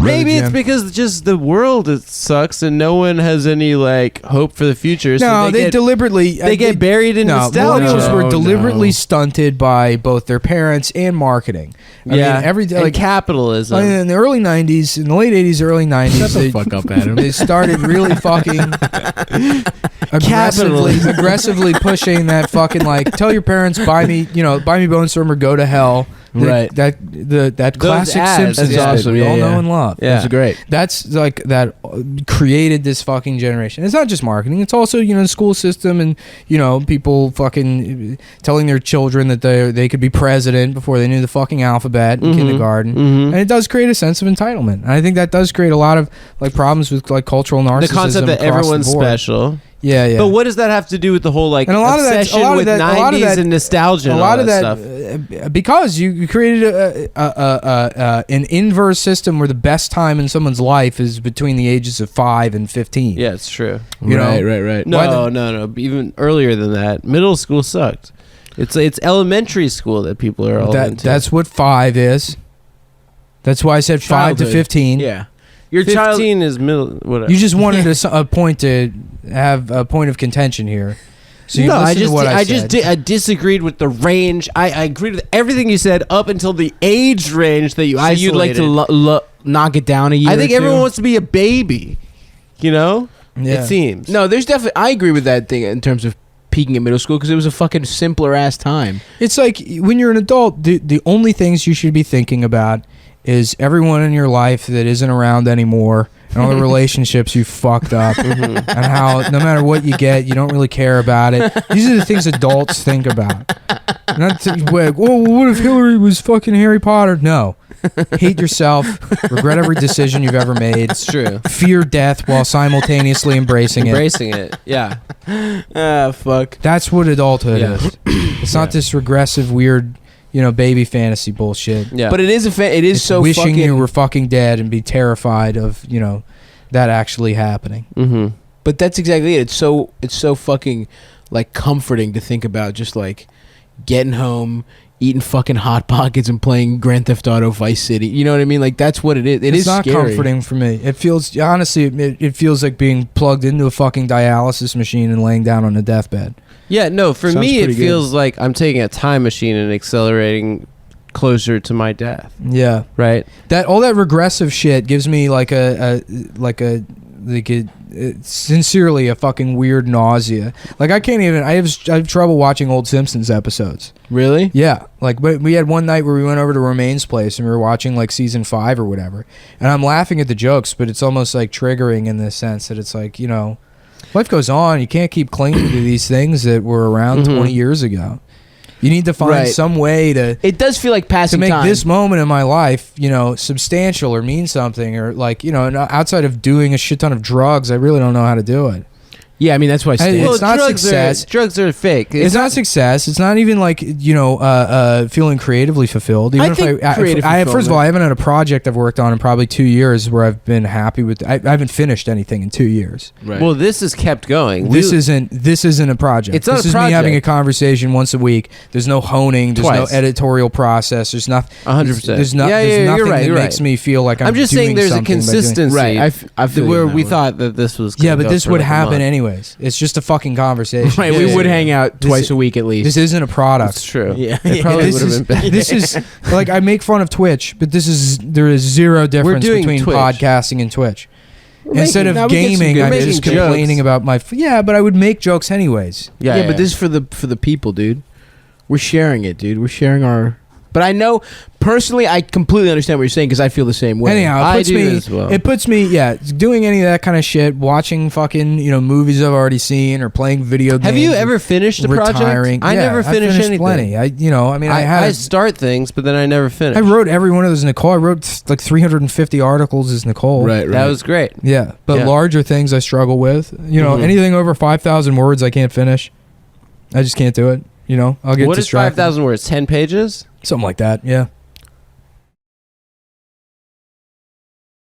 Maybe it's because just the world sucks and no one has any like hope for the future. So No, they deliberately get buried in nostalgia. Millennials were deliberately stunted by both their parents and marketing. I mean, and capitalism. In the early 90s, in the late 80s, early 90s, Shut the fuck up, Adam. They started really fucking aggressively pushing that fucking like, tell your parents, buy me Bone Storm or go to hell. Right. That classic ads, Simpsons that's awesome. we all know and love. Yeah. That's great. That's like that created this fucking generation. It's not just marketing. It's also, the school system and, people fucking telling their children that they could be president before they knew the fucking alphabet in kindergarten. And it does create a sense of entitlement. And I think that does create a lot of like problems with like cultural narcissism. The concept that everyone's special. Yeah. But what does that have to do with the whole like obsession with 90s and nostalgia? And all that stuff? Because you created an inverse system where the best time in someone's life is between the ages of 5 and 15. Yeah, it's true. Right. No. Even earlier than that, middle school sucked. It's elementary school that people are all into. That's what 5 is. That's why I said 5 to 15. Yeah. Your 15 is middle. Whatever. You just wanted a point to have a point of contention here. So you I disagreed with the range. I agreed with everything you said up until the age range that you isolated. You'd like to knock it down a year. I think everyone wants to be a baby. Yeah. It seems. No, there's definitely. I agree with that thing in terms of peaking in middle school because it was a fucking simpler ass time. It's like when you're an adult, the only things you should be thinking about is everyone in your life that isn't around anymore and all the relationships you fucked up and how no matter what you get, you don't really care about it. These are the things adults think about. Not like, what if Hillary was fucking Harry Potter? No. Hate yourself. Regret every decision you've ever made. It's true. Fear death while simultaneously embracing it. Yeah. Fuck. That's what adulthood is. It's not this regressive, weird, baby fantasy bullshit. Yeah. But it is so wishing fucking... you were fucking dead and be terrified of, that actually happening. Mm-hmm. But that's exactly it. It's so fucking like comforting to think about just like getting home, eating fucking Hot Pockets and playing Grand Theft Auto Vice City. You know what I mean? Like that's what it is. It's not scary. comforting for me. It feels, honestly, it feels like being plugged into a fucking dialysis machine and laying down on a deathbed. Yeah, no, for Sounds me it pretty feels like I'm taking a time machine and accelerating closer to my death. Yeah. Right? All that regressive shit gives me like sincerely a fucking weird nausea. Like I have trouble watching old Simpsons episodes. Really? Yeah. Like we had one night where we went over to Romaine's place and we were watching like season 5 or whatever. And I'm laughing at the jokes, but it's almost like triggering in the sense that it's like, life goes on. You can't keep clinging to these things that were around 20 years ago. You need to find some way to... It does feel like passing time. To make time. this moment in my life, substantial or mean something or like, outside of doing a shit ton of drugs, I really don't know how to do it. Yeah, I mean, that's why it's not success. Drugs are fake. It's not success. It's not even like, feeling creatively fulfilled. Even first of all, I haven't had a project I've worked on in probably 2 years where I've been happy with. I haven't finished anything in 2 years. Right. Well, this has kept going. This isn't a project. It's not this a is project. me having a conversation once a week. There's no honing. There's no editorial process. There's nothing. 100%. There's nothing that makes me feel like I'm just saying there's a consistency. Right. I feel where we thought that this was. Yeah, but this would happen anyways. It's just a fucking conversation. Right, we would hang out twice a week at least. This isn't a product. That's true. Yeah, it probably would have been better. This is like I make fun of Twitch, but there is zero difference between podcasting and Twitch. Instead of gaming, I'm just complaining about my. Yeah, but I would make jokes anyways. Yeah, but this is for the people, dude. We're sharing it, dude. We're sharing our. But I know personally, I completely understand what you're saying because I feel the same way. Anyhow, it puts me, doing any of that kind of shit, watching fucking movies I've already seen or playing video games. Have you ever finished a project? I never finished anything. Plenty. I start things, but then I never finish. I wrote every one of those Nicole. I wrote like 350 articles as Nicole. Right. That was great. Yeah, but larger things I struggle with. Anything over 5,000 words I can't finish. I just can't do it. I'll get distracted. What is 5,000 words? 10 pages? Something like that, yeah.